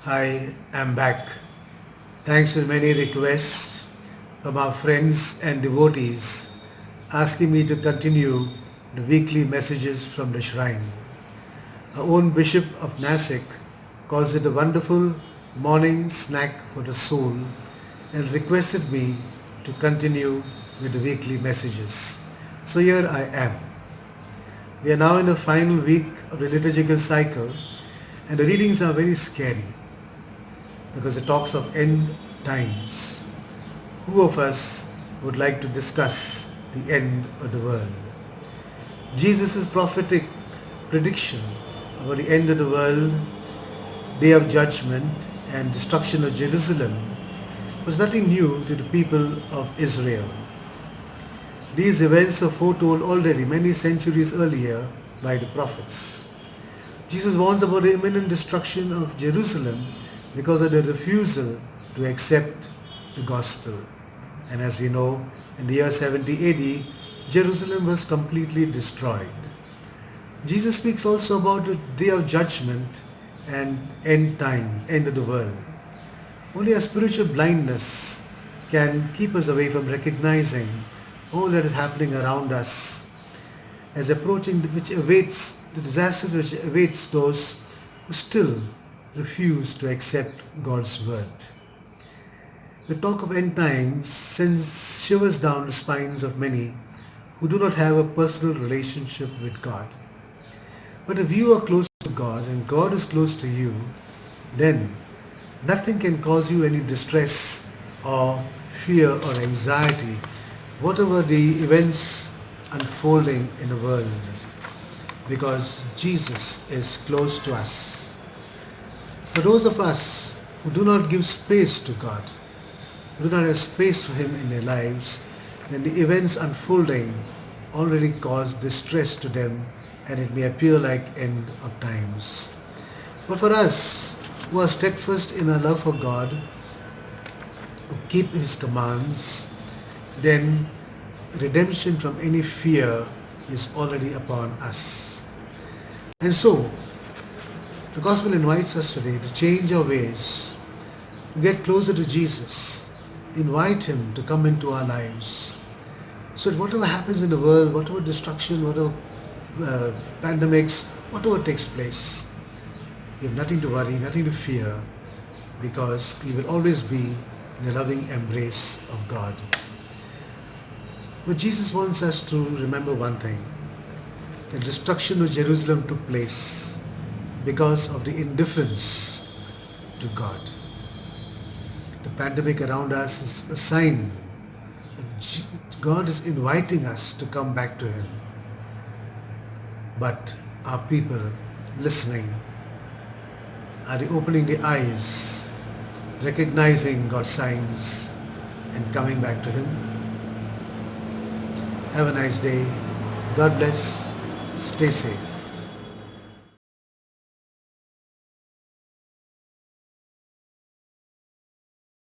I am back. Thanks to many requests from our friends and devotees asking me to continue the weekly messages from the shrine. Our own Bishop of Nashik calls it a wonderful morning snack for the soul and requested me to continue with the weekly messages. So here I am. We are now in the final week of the liturgical cycle and the readings are very scary because it talks of end times. Who of us would like to discuss the end of the world? Jesus' prophetic prediction about the end of the world, day of judgment and destruction of Jerusalem was nothing new to the people of Israel. These events were foretold already many centuries earlier by the prophets. Jesus warns about the imminent destruction of Jerusalem because of their refusal to accept the gospel. And as we know, in the year 70 AD, Jerusalem was completely destroyed. Jesus speaks also about the day of judgment and end times, end of the world. Only a spiritual blindness can keep us away from recognizing all that is happening around us as approaching which awaits the disasters which awaits those who still refuse to accept God's word. The talk of end times sends shivers down the spines of many who do not have a personal relationship with God. But if you are close to God and God is close to you, then nothing can cause you any distress or fear or anxiety, whatever the events unfolding in the world, because Jesus is close to us. For those of us who do not give space to God, who do not have space for Him in their lives, then the events unfolding already cause distress to them and it may appear like end of times. But for us who are steadfast in our love for God, who keep His commands, then redemption from any fear is already upon us. And so, the Gospel invites us today to change our ways, to get closer to Jesus, invite Him to come into our lives. So that whatever happens in the world, whatever destruction, whatever pandemics, whatever takes place, we have nothing to worry, nothing to fear, because we will always be in the loving embrace of God. But Jesus wants us to remember one thing: the destruction of Jerusalem took place because of the indifference to God. The pandemic around us is a sign that God is inviting us to come back to Him. But are people listening? Are they opening the eyes, recognizing God's signs and coming back to Him? Have a nice day. God bless. Stay safe.